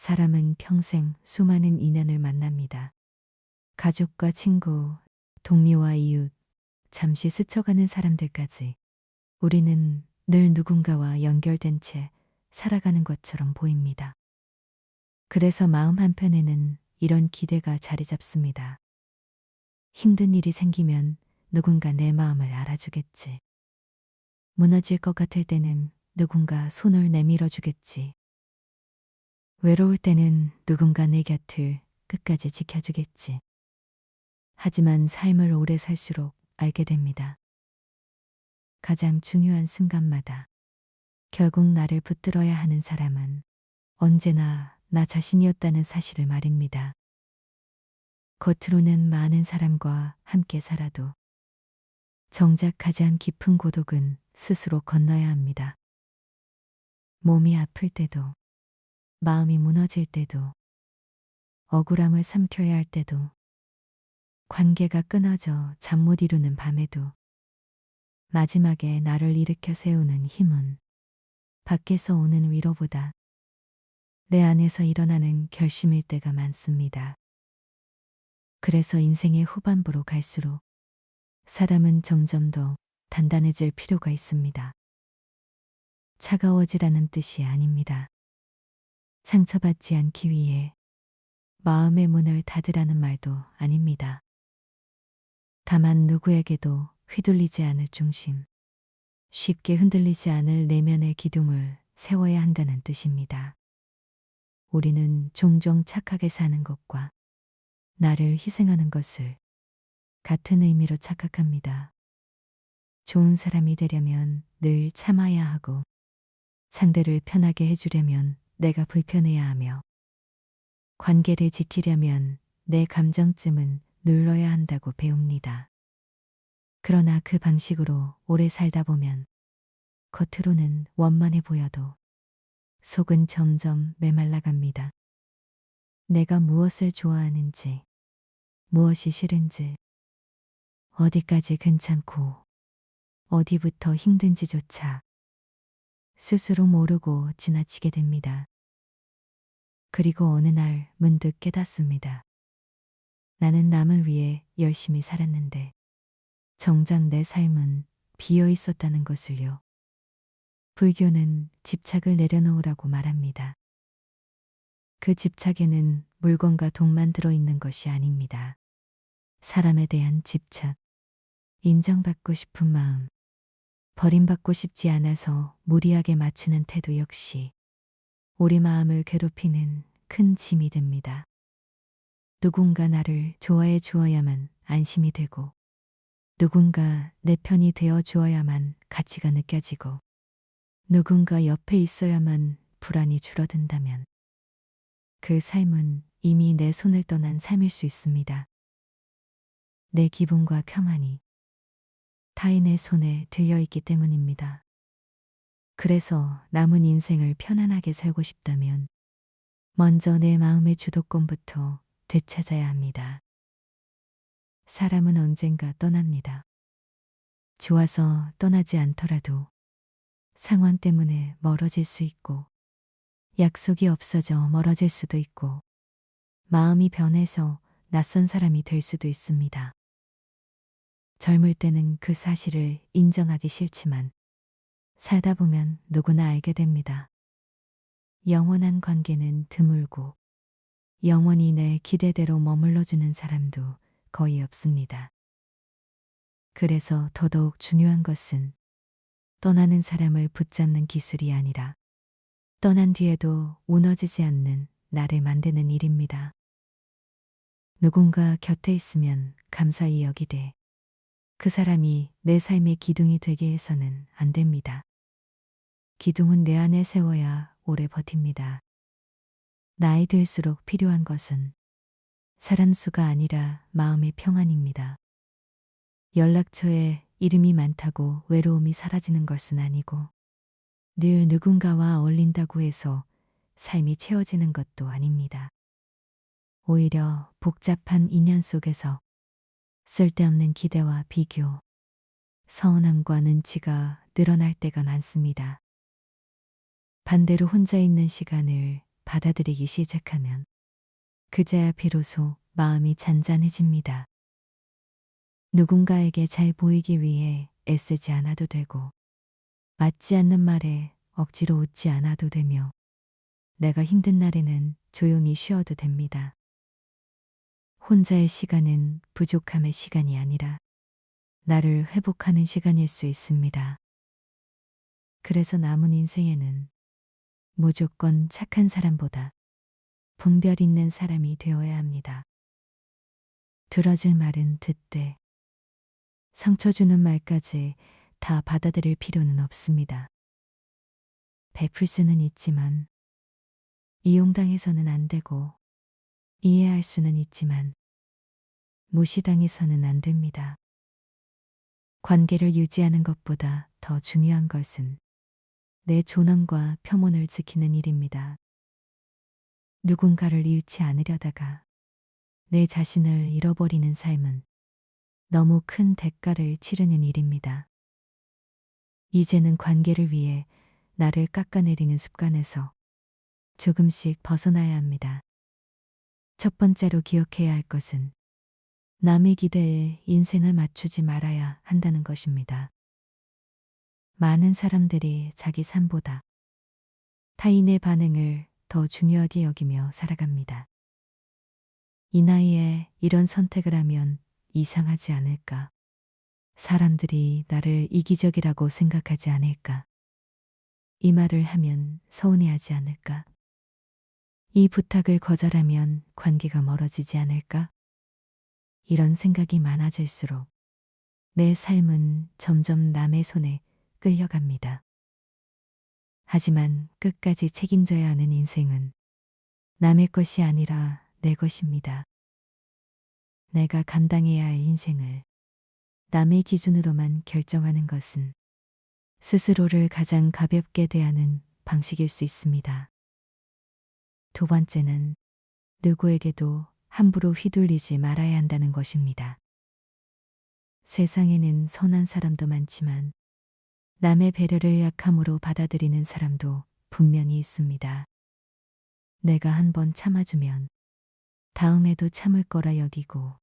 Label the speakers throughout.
Speaker 1: 사람은 평생 수많은 인연을 만납니다. 가족과 친구, 동료와 이웃, 잠시 스쳐가는 사람들까지 우리는 늘 누군가와 연결된 채 살아가는 것처럼 보입니다. 그래서 마음 한편에는 이런 기대가 자리 잡습니다. 힘든 일이 생기면 누군가 내 마음을 알아주겠지. 무너질 것 같을 때는 누군가 손을 내밀어 주겠지. 외로울 때는 누군가 내 곁을 끝까지 지켜주겠지. 하지만 삶을 오래 살수록 알게 됩니다. 가장 중요한 순간마다 결국 나를 붙들어야 하는 사람은 언제나 나 자신이었다는 사실을 말입니다. 겉으로는 많은 사람과 함께 살아도 정작 가장 깊은 고독은 스스로 건너야 합니다. 몸이 아플 때도, 마음이 무너질 때도, 억울함을 삼켜야 할 때도, 관계가 끊어져 잠 못 이루는 밤에도 마지막에 나를 일으켜 세우는 힘은 밖에서 오는 위로보다 내 안에서 일어나는 결심일 때가 많습니다. 그래서 인생의 후반부로 갈수록 사람은 점점 더 단단해질 필요가 있습니다. 차가워지라는 뜻이 아닙니다. 상처받지 않기 위해 마음의 문을 닫으라는 말도 아닙니다. 다만 누구에게도 휘둘리지 않을 중심, 쉽게 흔들리지 않을 내면의 기둥을 세워야 한다는 뜻입니다. 우리는 종종 착하게 사는 것과 나를 희생하는 것을 같은 의미로 착각합니다. 좋은 사람이 되려면 늘 참아야 하고 상대를 편하게 해주려면 내가 불편해야 하며 관계를 지키려면 내 감정쯤은 눌러야 한다고 배웁니다. 그러나 그 방식으로 오래 살다 보면 겉으로는 원만해 보여도 속은 점점 메말라갑니다. 내가 무엇을 좋아하는지, 무엇이 싫은지, 어디까지 괜찮고 어디부터 힘든지조차 스스로 모르고 지나치게 됩니다. 그리고 어느 날 문득 깨닫습니다. 나는 남을 위해 열심히 살았는데 정작 내 삶은 비어 있었다는 것을요. 불교는 집착을 내려놓으라고 말합니다. 그 집착에는 물건과 돈만 들어있는 것이 아닙니다. 사람에 대한 집착, 인정받고 싶은 마음, 버림받고 싶지 않아서 무리하게 맞추는 태도 역시 우리 마음을 괴롭히는 큰 짐이 됩니다. 누군가 나를 좋아해 주어야만 안심이 되고 누군가 내 편이 되어 주어야만 가치가 느껴지고 누군가 옆에 있어야만 불안이 줄어든다면 그 삶은 이미 내 손을 떠난 삶일 수 있습니다. 내 기분과 평안이 타인의 손에 들려있기 때문입니다. 그래서 남은 인생을 편안하게 살고 싶다면 먼저 내 마음의 주도권부터 되찾아야 합니다. 사람은 언젠가 떠납니다. 좋아서 떠나지 않더라도 상황 때문에 멀어질 수 있고 약속이 없어져 멀어질 수도 있고 마음이 변해서 낯선 사람이 될 수도 있습니다. 젊을 때는 그 사실을 인정하기 싫지만 살다 보면 누구나 알게 됩니다. 영원한 관계는 드물고 영원히 내 기대대로 머물러주는 사람도 거의 없습니다. 그래서 더더욱 중요한 것은 떠나는 사람을 붙잡는 기술이 아니라 떠난 뒤에도 무너지지 않는 나를 만드는 일입니다. 누군가 곁에 있으면 감사히 여기되 그 사람이 내 삶의 기둥이 되게 해서는 안 됩니다. 기둥은 내 안에 세워야 오래 버팁니다. 나이 들수록 필요한 것은 사람 수가 아니라 마음의 평안입니다. 연락처에 이름이 많다고 외로움이 사라지는 것은 아니고 늘 누군가와 어울린다고 해서 삶이 채워지는 것도 아닙니다. 오히려 복잡한 인연 속에서 쓸데없는 기대와 비교, 서운함과 눈치가 늘어날 때가 많습니다. 반대로 혼자 있는 시간을 받아들이기 시작하면 그제야 비로소 마음이 잔잔해집니다. 누군가에게 잘 보이기 위해 애쓰지 않아도 되고, 맞지 않는 말에 억지로 웃지 않아도 되며, 내가 힘든 날에는 조용히 쉬어도 됩니다. 혼자의 시간은 부족함의 시간이 아니라 나를 회복하는 시간일 수 있습니다. 그래서 남은 인생에는 무조건 착한 사람보다 분별 있는 사람이 되어야 합니다. 들어줄 말은 듣되 상처 주는 말까지 다 받아들일 필요는 없습니다. 베풀 수는 있지만 이용당해서는 안 되고, 이해할 수는 있지만 무시당해서는 안 됩니다. 관계를 유지하는 것보다 더 중요한 것은 내 존엄과 평온을 지키는 일입니다. 누군가를 잃지 않으려다가 내 자신을 잃어버리는 삶은 너무 큰 대가를 치르는 일입니다. 이제는 관계를 위해 나를 깎아내리는 습관에서 조금씩 벗어나야 합니다. 첫 번째로 기억해야 할 것은 남의 기대에 인생을 맞추지 말아야 한다는 것입니다. 많은 사람들이 자기 삶보다 타인의 반응을 더 중요하게 여기며 살아갑니다. 이 나이에 이런 선택을 하면 이상하지 않을까? 사람들이 나를 이기적이라고 생각하지 않을까? 이 말을 하면 서운해하지 않을까? 이 부탁을 거절하면 관계가 멀어지지 않을까? 이런 생각이 많아질수록 내 삶은 점점 남의 손에 끌려갑니다. 하지만 끝까지 책임져야 하는 인생은 남의 것이 아니라 내 것입니다. 내가 감당해야 할 인생을 남의 기준으로만 결정하는 것은 스스로를 가장 가볍게 대하는 방식일 수 있습니다. 두 번째는 누구에게도 함부로 휘둘리지 말아야 한다는 것입니다. 세상에는 선한 사람도 많지만 남의 배려를 약함으로 받아들이는 사람도 분명히 있습니다. 내가 한번 참아주면 다음에도 참을 거라 여기고,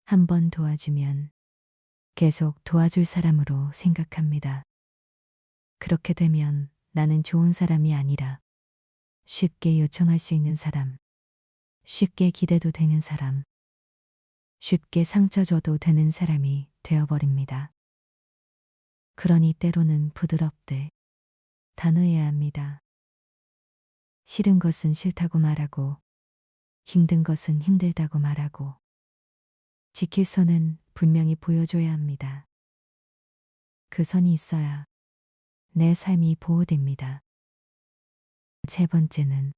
Speaker 1: 한번 도와주면 계속 도와줄 사람으로 생각합니다. 그렇게 되면 나는 좋은 사람이 아니라 쉽게 요청할 수 있는 사람, 쉽게 기대도 되는 사람, 쉽게 상처 줘도 되는 사람이 되어버립니다. 그러니 때로는 부드럽되 단호해야 합니다. 싫은 것은 싫다고 말하고, 힘든 것은 힘들다고 말하고, 지킬 선은 분명히 보여줘야 합니다. 그 선이 있어야 내 삶이 보호됩니다. 세 번째는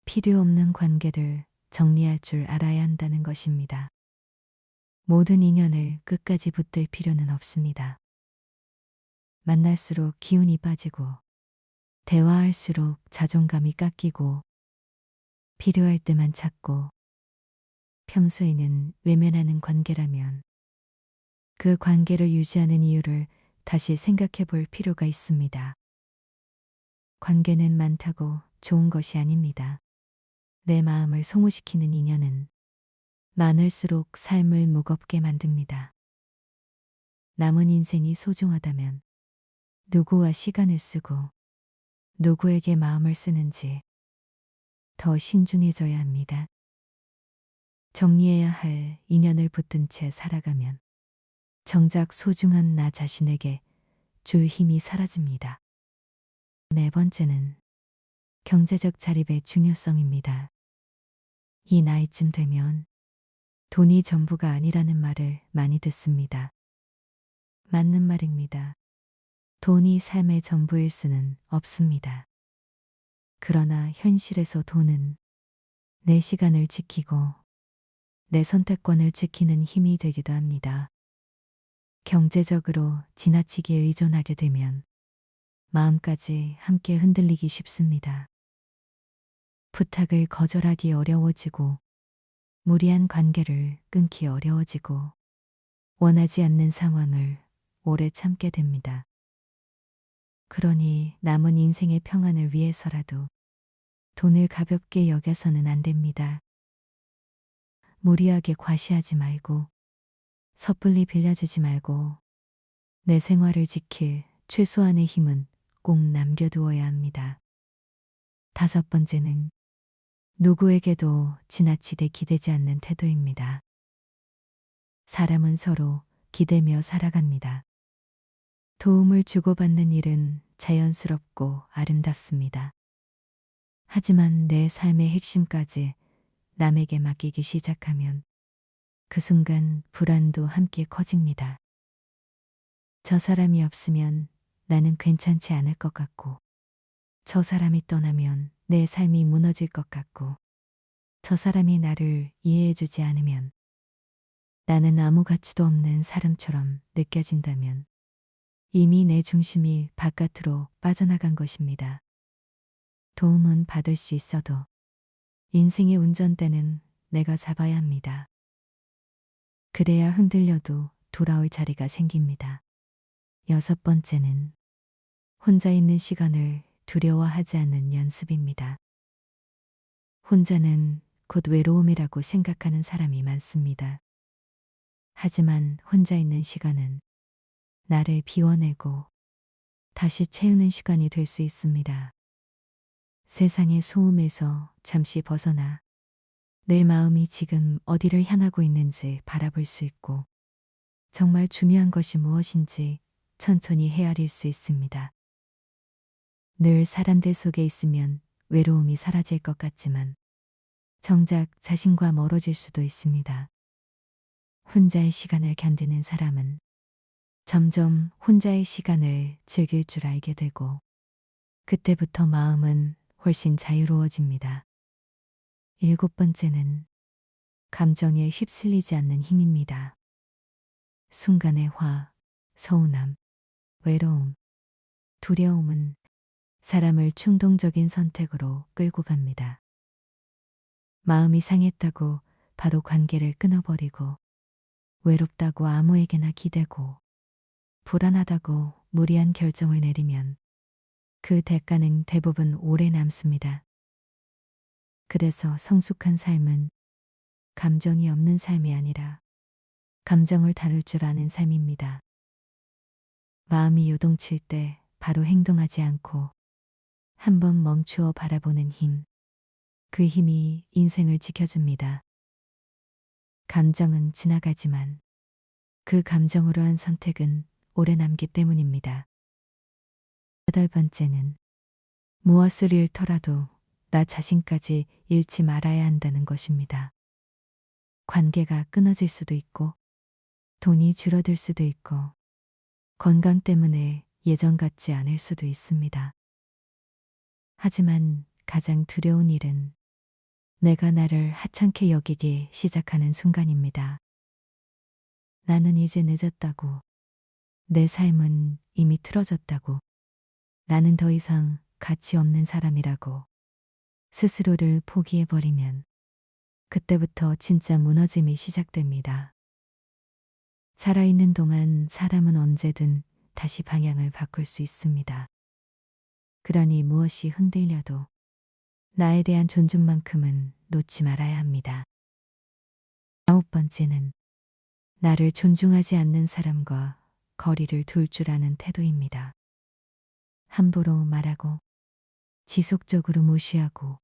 Speaker 1: 필요 없는 관계를 정리할 줄 알아야 한다는 것입니다. 모든 인연을 끝까지 붙들 필요는 없습니다. 만날수록 기운이 빠지고, 대화할수록 자존감이 깎이고, 필요할 때만 찾고, 평소에는 외면하는 관계라면 그 관계를 유지하는 이유를 다시 생각해 볼 필요가 있습니다. 관계는 많다고 좋은 것이 아닙니다. 내 마음을 소모시키는 인연은 많을수록 삶을 무겁게 만듭니다. 남은 인생이 소중하다면 누구와 시간을 쓰고 누구에게 마음을 쓰는지 더 신중해져야 합니다. 정리해야 할 인연을 붙든 채 살아가면 정작 소중한 나 자신에게 줄 힘이 사라집니다. 네 번째는 경제적 자립의 중요성입니다. 이 나이쯤 되면 돈이 전부가 아니라는 말을 많이 듣습니다. 맞는 말입니다. 돈이 삶의 전부일 수는 없습니다. 그러나 현실에서 돈은 내 시간을 지키고 내 선택권을 지키는 힘이 되기도 합니다. 경제적으로 지나치게 의존하게 되면 마음까지 함께 흔들리기 쉽습니다. 부탁을 거절하기 어려워지고, 무리한 관계를 끊기 어려워지고, 원하지 않는 상황을 오래 참게 됩니다. 그러니 남은 인생의 평안을 위해서라도 돈을 가볍게 여겨서는 안 됩니다. 무리하게 과시하지 말고, 섣불리 빌려주지 말고, 내 생활을 지킬 최소한의 힘은 꼭 남겨두어야 합니다. 다섯 번째는 누구에게도 지나치게 기대지 않는 태도입니다. 사람은 서로 기대며 살아갑니다. 도움을 주고받는 일은 자연스럽고 아름답습니다. 하지만 내 삶의 핵심까지 남에게 맡기기 시작하면 그 순간 불안도 함께 커집니다. 저 사람이 없으면 나는 괜찮지 않을 것 같고, 저 사람이 떠나면 내 삶이 무너질 것 같고, 저 사람이 나를 이해해주지 않으면 나는 아무 가치도 없는 사람처럼 느껴진다면 이미 내 중심이 바깥으로 빠져나간 것입니다. 도움은 받을 수 있어도 인생의 운전대는 내가 잡아야 합니다. 그래야 흔들려도 돌아올 자리가 생깁니다. 여섯 번째는 혼자 있는 시간을 두려워하지 않는 연습입니다. 혼자는 곧 외로움이라고 생각하는 사람이 많습니다. 하지만 혼자 있는 시간은 나를 비워내고 다시 채우는 시간이 될 수 있습니다. 세상의 소음에서 잠시 벗어나 내 마음이 지금 어디를 향하고 있는지 바라볼 수 있고, 정말 중요한 것이 무엇인지 천천히 헤아릴 수 있습니다. 늘 사람들 속에 있으면 외로움이 사라질 것 같지만 정작 자신과 멀어질 수도 있습니다. 혼자의 시간을 견디는 사람은 점점 혼자의 시간을 즐길 줄 알게 되고, 그때부터 마음은 훨씬 자유로워집니다. 일곱 번째는 감정에 휩쓸리지 않는 힘입니다. 순간의 화, 서운함, 외로움, 두려움은 사람을 충동적인 선택으로 끌고 갑니다. 마음이 상했다고 바로 관계를 끊어버리고, 외롭다고 아무에게나 기대고, 불안하다고 무리한 결정을 내리면 그 대가는 대부분 오래 남습니다. 그래서 성숙한 삶은 감정이 없는 삶이 아니라 감정을 다룰 줄 아는 삶입니다. 마음이 요동칠 때 바로 행동하지 않고 한번 멈추어 바라보는 힘, 그 힘이 인생을 지켜줍니다. 감정은 지나가지만 그 감정으로 한 선택은 오래 남기 때문입니다. 여덟 번째는 무엇을 잃더라도 나 자신까지 잃지 말아야 한다는 것입니다. 관계가 끊어질 수도 있고, 돈이 줄어들 수도 있고, 건강 때문에 예전 같지 않을 수도 있습니다. 하지만 가장 두려운 일은 내가 나를 하찮게 여기기 시작하는 순간입니다. 나는 이제 늦었다고, 내 삶은 이미 틀어졌다고, 나는 더 이상 가치 없는 사람이라고 스스로를 포기해버리면 그때부터 진짜 무너짐이 시작됩니다. 살아있는 동안 사람은 언제든 다시 방향을 바꿀 수 있습니다. 그러니 무엇이 흔들려도 나에 대한 존중만큼은 놓지 말아야 합니다. 아홉 번째는 나를 존중하지 않는 사람과 거리를 둘 줄 아는 태도입니다. 함부로 말하고 지속적으로 무시하고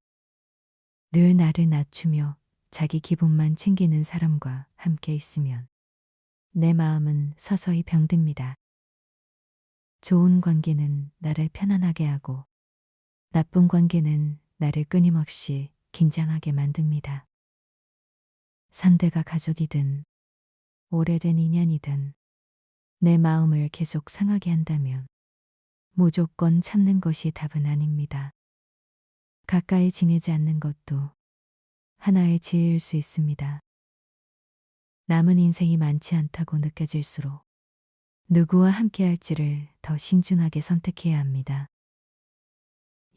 Speaker 1: 늘 나를 낮추며 자기 기분만 챙기는 사람과 함께 있으면 내 마음은 서서히 병듭니다. 좋은 관계는 나를 편안하게 하고 나쁜 관계는 나를 끊임없이 긴장하게 만듭니다. 상대가 가족이든 오래된 인연이든 내 마음을 계속 상하게 한다면 무조건 참는 것이 답은 아닙니다. 가까이 지내지 않는 것도 하나의 지혜일 수 있습니다. 남은 인생이 많지 않다고 느껴질수록 누구와 함께 할지를 더 신중하게 선택해야 합니다.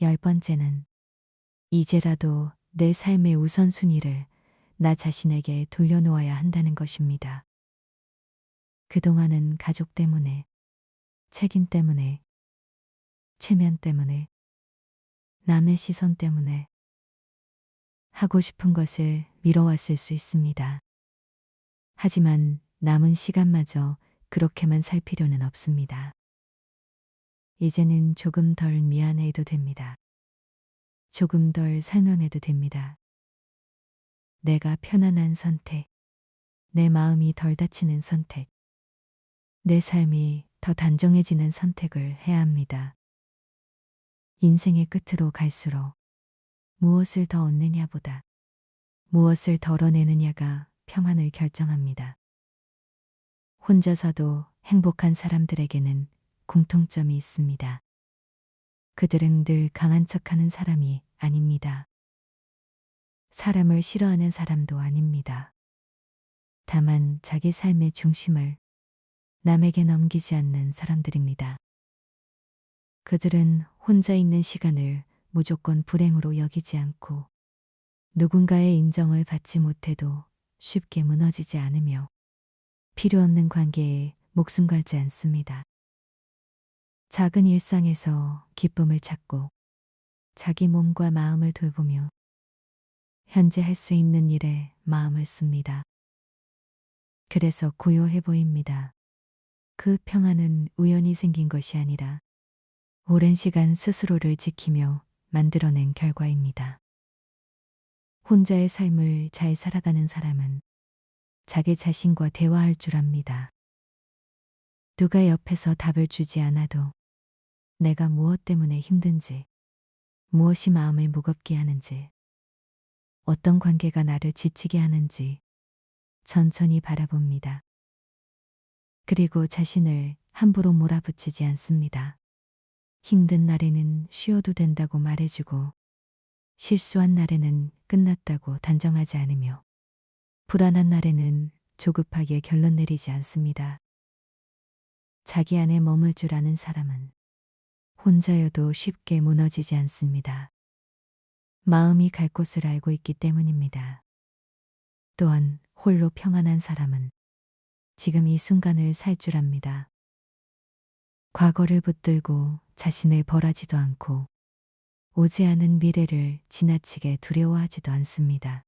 Speaker 1: 열 번째는 이제라도 내 삶의 우선순위를 나 자신에게 돌려놓아야 한다는 것입니다. 그동안은 가족 때문에, 책임 때문에, 체면 때문에, 남의 시선 때문에 하고 싶은 것을 미뤄왔을 수 있습니다. 하지만 남은 시간마저 그렇게만 살 필요는 없습니다. 이제는 조금 덜 미안해도 됩니다. 조금 덜 설명해도 됩니다. 내가 편안한 선택, 내 마음이 덜 다치는 선택, 내 삶이 더 단정해지는 선택을 해야 합니다. 인생의 끝으로 갈수록 무엇을 더 얻느냐보다 무엇을 덜어내느냐가 평안을 결정합니다. 혼자서도 행복한 사람들에게는 공통점이 있습니다. 그들은 늘 강한 척하는 사람이 아닙니다. 사람을 싫어하는 사람도 아닙니다. 다만 자기 삶의 중심을 남에게 넘기지 않는 사람들입니다. 그들은 혼자 있는 시간을 무조건 불행으로 여기지 않고 누군가의 인정을 받지 못해도 쉽게 무너지지 않으며 필요 없는 관계에 목숨 걸지 않습니다. 작은 일상에서 기쁨을 찾고 자기 몸과 마음을 돌보며 현재 할 수 있는 일에 마음을 씁니다. 그래서 고요해 보입니다. 그 평안은 우연히 생긴 것이 아니라 오랜 시간 스스로를 지키며 만들어낸 결과입니다. 혼자의 삶을 잘 살아가는 사람은 자기 자신과 대화할 줄 압니다. 누가 옆에서 답을 주지 않아도 내가 무엇 때문에 힘든지, 무엇이 마음을 무겁게 하는지, 어떤 관계가 나를 지치게 하는지 천천히 바라봅니다. 그리고 자신을 함부로 몰아붙이지 않습니다. 힘든 날에는 쉬어도 된다고 말해주고 실수한 날에는 끝났다고 단정하지 않으며 불안한 날에는 조급하게 결론 내리지 않습니다. 자기 안에 머물 줄 아는 사람은 혼자여도 쉽게 무너지지 않습니다. 마음이 갈 곳을 알고 있기 때문입니다. 또한 홀로 평안한 사람은 지금 이 순간을 살 줄 압니다. 과거를 붙들고 자신을 벌하지도 않고 오지 않은 미래를 지나치게 두려워하지도 않습니다.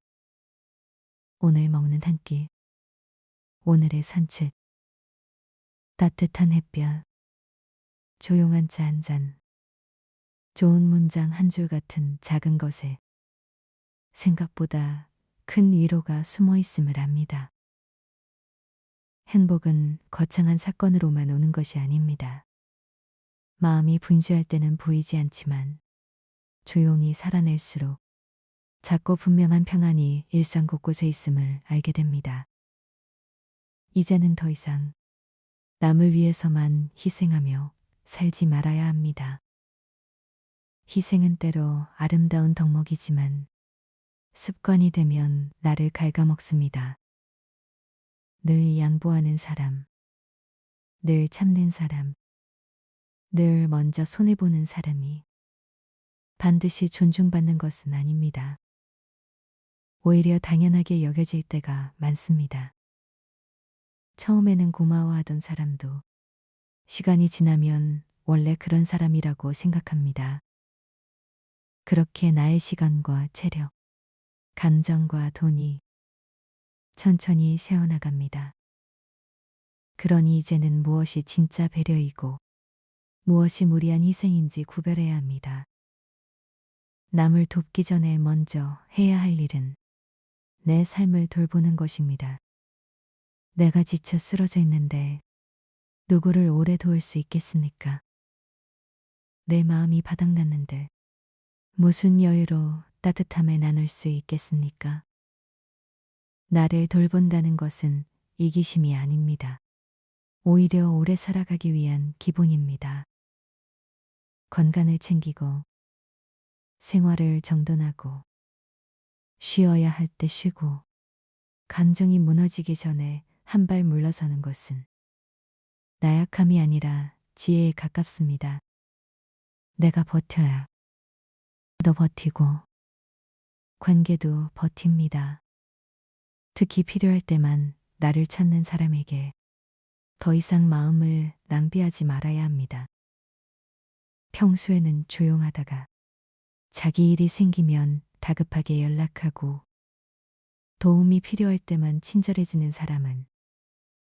Speaker 1: 오늘 먹는 한 끼, 오늘의 산책, 따뜻한 햇볕, 조용한 차 한 잔, 좋은 문장 한 줄 같은 작은 것에 생각보다 큰 위로가 숨어 있음을 압니다. 행복은 거창한 사건으로만 오는 것이 아닙니다. 마음이 분주할 때는 보이지 않지만 조용히 살아낼수록 작고 분명한 평안이 일상 곳곳에 있음을 알게 됩니다. 이제는 더 이상 남을 위해서만 희생하며 살지 말아야 합니다. 희생은 때로 아름다운 덕목이지만 습관이 되면 나를 갉아먹습니다. 늘 양보하는 사람, 늘 참는 사람, 늘 먼저 손해보는 사람이 반드시 존중받는 것은 아닙니다. 오히려 당연하게 여겨질 때가 많습니다. 처음에는 고마워하던 사람도 시간이 지나면 원래 그런 사람이라고 생각합니다. 그렇게 나의 시간과 체력, 감정과 돈이 천천히 새어나갑니다. 그러니 이제는 무엇이 진짜 배려이고 무엇이 무리한 희생인지 구별해야 합니다. 남을 돕기 전에 먼저 해야 할 일은 내 삶을 돌보는 것입니다. 내가 지쳐 쓰러져 있는데 누구를 오래 도울 수 있겠습니까? 내 마음이 바닥났는데 무슨 여유로 따뜻함을 나눌 수 있겠습니까? 나를 돌본다는 것은 이기심이 아닙니다. 오히려 오래 살아가기 위한 기본입니다. 건강을 챙기고 생활을 정돈하고 쉬어야 할 때 쉬고 감정이 무너지기 전에 한 발 물러서는 것은 나약함이 아니라 지혜에 가깝습니다. 내가 버텨야 너 버티고 관계도 버팁니다. 특히 필요할 때만 나를 찾는 사람에게 더 이상 마음을 낭비하지 말아야 합니다. 평소에는 조용하다가 자기 일이 생기면 다급하게 연락하고 도움이 필요할 때만 친절해지는 사람은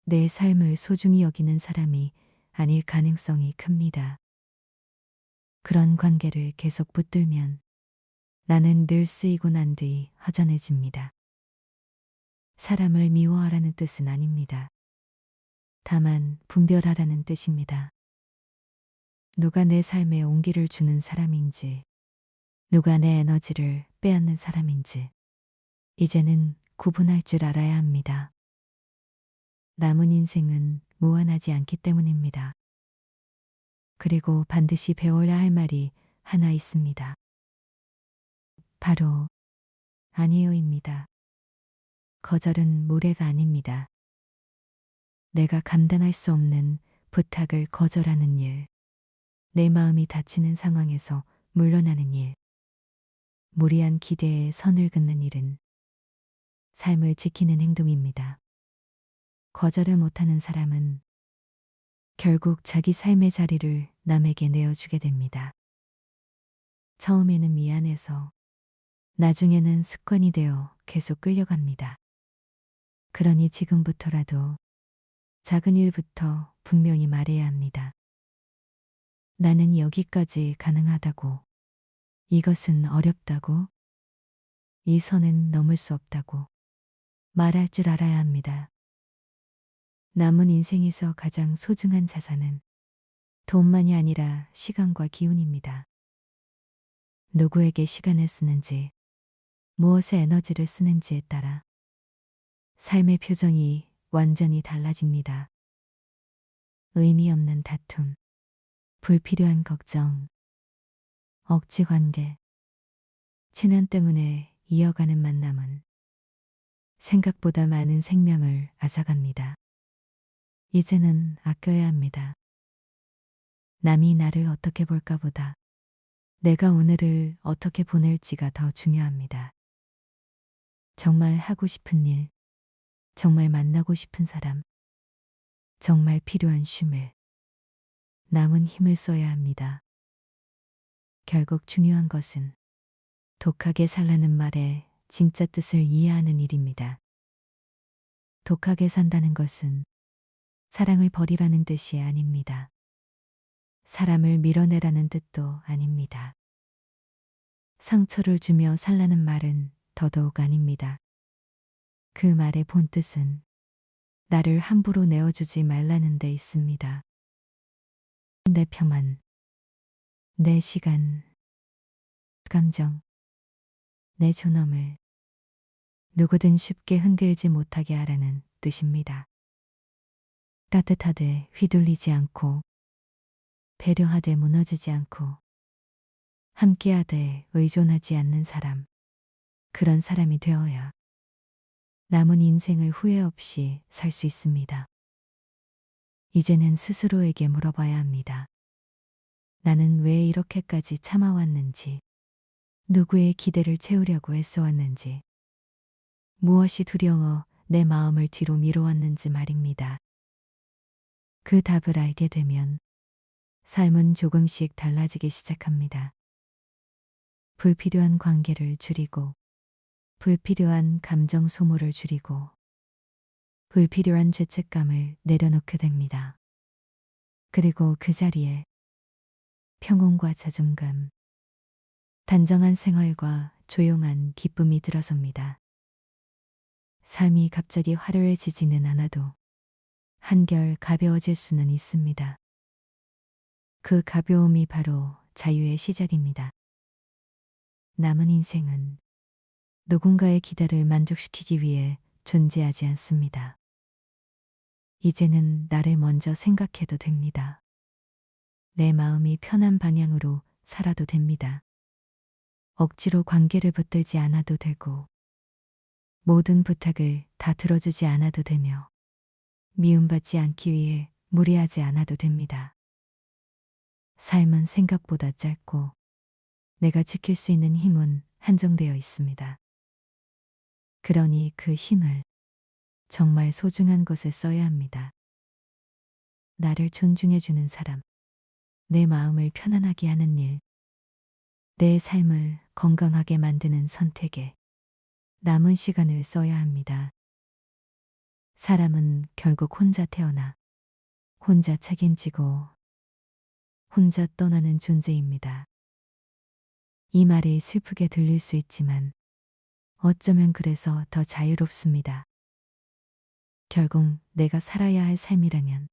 Speaker 1: 내 삶을 소중히 여기는 사람이 아닐 가능성이 큽니다. 그런 관계를 계속 붙들면 나는 늘 쓰이고 난 뒤 허전해집니다. 사람을 미워하라는 뜻은 아닙니다. 다만 분별하라는 뜻입니다. 누가 내 삶에 온기를 주는 사람인지, 누가 내 에너지를 빼앗는 사람인지, 이제는 구분할 줄 알아야 합니다. 남은 인생은 무한하지 않기 때문입니다. 그리고 반드시 배워야 할 말이 하나 있습니다. 바로 아니요입니다. 거절은 무례가 아닙니다. 내가 감당할 수 없는 부탁을 거절하는 일, 내 마음이 다치는 상황에서 물러나는 일, 무리한 기대에 선을 긋는 일은 삶을 지키는 행동입니다. 거절을 못하는 사람은 결국 자기 삶의 자리를 남에게 내어주게 됩니다. 처음에는 미안해서 나중에는 습관이 되어 계속 끌려갑니다. 그러니 지금부터라도 작은 일부터 분명히 말해야 합니다. 나는 여기까지 가능하다고, 이것은 어렵다고, 이 선은 넘을 수 없다고 말할 줄 알아야 합니다. 남은 인생에서 가장 소중한 자산은 돈만이 아니라 시간과 기운입니다. 누구에게 시간을 쓰는지, 무엇에 에너지를 쓰는지에 따라 삶의 표정이 완전히 달라집니다. 의미 없는 다툼, 불필요한 걱정, 억지 관계, 친한 때문에 이어가는 만남은 생각보다 많은 생명을 앗아갑니다. 이제는 아껴야 합니다. 남이 나를 어떻게 볼까 보다 내가 오늘을 어떻게 보낼지가 더 중요합니다. 정말 하고 싶은 일, 정말 만나고 싶은 사람, 정말 필요한 쉼을, 남은 힘을 써야 합니다. 결국 중요한 것은 독하게 살라는 말의 진짜 뜻을 이해하는 일입니다. 독하게 산다는 것은 사랑을 버리라는 뜻이 아닙니다. 사람을 밀어내라는 뜻도 아닙니다. 상처를 주며 살라는 말은 더더욱 아닙니다. 그 말의 본뜻은 나를 함부로 내어주지 말라는 데 있습니다. 내 평안, 내 시간, 감정, 내 존엄을 누구든 쉽게 흔들지 못하게 하라는 뜻입니다. 따뜻하되 휘둘리지 않고, 배려하되 무너지지 않고, 함께하되 의존하지 않는 사람, 그런 사람이 되어야 남은 인생을 후회 없이 살 수 있습니다. 이제는 스스로에게 물어봐야 합니다. 나는 왜 이렇게까지 참아왔는지, 누구의 기대를 채우려고 애써왔는지, 무엇이 두려워 내 마음을 뒤로 미뤄왔는지 말입니다. 그 답을 알게 되면 삶은 조금씩 달라지기 시작합니다. 불필요한 관계를 줄이고, 불필요한 감정 소모를 줄이고, 불필요한 죄책감을 내려놓게 됩니다. 그리고 그 자리에 평온과 자존감, 단정한 생활과 조용한 기쁨이 들어섭니다. 삶이 갑자기 화려해지지는 않아도 한결 가벼워질 수는 있습니다. 그 가벼움이 바로 자유의 시작입니다. 남은 인생은 누군가의 기대를 만족시키기 위해 존재하지 않습니다. 이제는 나를 먼저 생각해도 됩니다. 내 마음이 편한 방향으로 살아도 됩니다. 억지로 관계를 붙들지 않아도 되고, 모든 부탁을 다 들어주지 않아도 되며, 미움받지 않기 위해 무리하지 않아도 됩니다. 삶은 생각보다 짧고, 내가 지킬 수 있는 힘은 한정되어 있습니다. 그러니 그 힘을 정말 소중한 것에 써야 합니다. 나를 존중해주는 사람, 내 마음을 편안하게 하는 일, 내 삶을 건강하게 만드는 선택에 남은 시간을 써야 합니다. 사람은 결국 혼자 태어나 혼자 책임지고 혼자 떠나는 존재입니다. 이 말이 슬프게 들릴 수 있지만 어쩌면 그래서 더 자유롭습니다. 결국 내가 살아야 할 삶이라면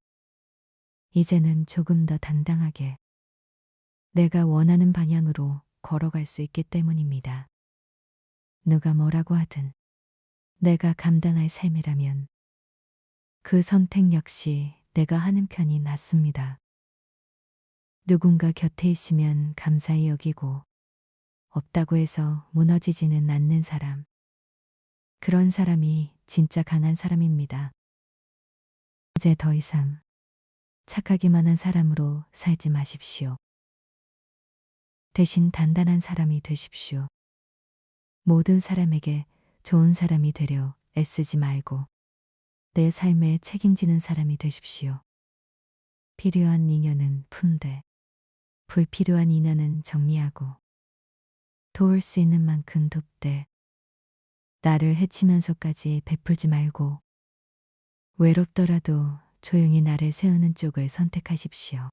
Speaker 1: 이제는 조금 더 당당하게 내가 원하는 방향으로 걸어갈 수 있기 때문입니다. 누가 뭐라고 하든 내가 감당할 삶이라면 그 선택 역시 내가 하는 편이 낫습니다. 누군가 곁에 있으면 감사히 여기고 없다고 해서 무너지지는 않는 사람. 그런 사람이 진짜 강한 사람입니다. 이제 더 이상 착하기만 한 사람으로 살지 마십시오. 대신 단단한 사람이 되십시오. 모든 사람에게 좋은 사람이 되려 애쓰지 말고 내 삶에 책임지는 사람이 되십시오. 필요한 인연은 품되 불필요한 인연은 정리하고 도울 수 있는 만큼 돕되 나를 해치면서까지 베풀지 말고 외롭더라도 조용히 나를 세우는 쪽을 선택하십시오.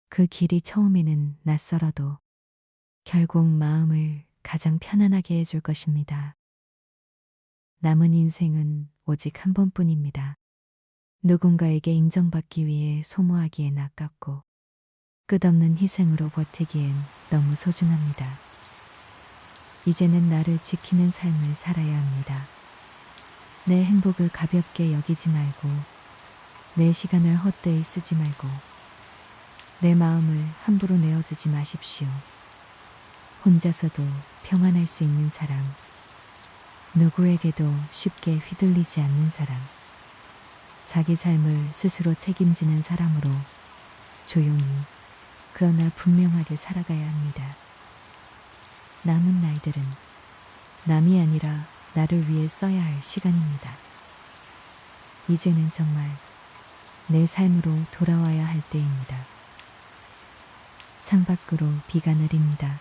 Speaker 1: 그 길이 처음에는 낯설어도 결국 마음을 가장 편안하게 해줄 것입니다. 남은 인생은 오직 한 번뿐입니다. 누군가에게 인정받기 위해 소모하기엔 아깝고 끝없는 희생으로 버티기엔 너무 소중합니다. 이제는 나를 지키는 삶을 살아야 합니다. 내 행복을 가볍게 여기지 말고 내 시간을 헛되이 쓰지 말고 내 마음을 함부로 내어주지 마십시오. 혼자서도 평안할 수 있는 사람, 누구에게도 쉽게 휘둘리지 않는 사람, 자기 삶을 스스로 책임지는 사람으로 조용히 그러나 분명하게 살아가야 합니다. 남은 날들은 남이 아니라 나를 위해 써야 할 시간입니다. 이제는 정말 내 삶으로 돌아와야 할 때입니다. 창밖으로 비가 내립니다.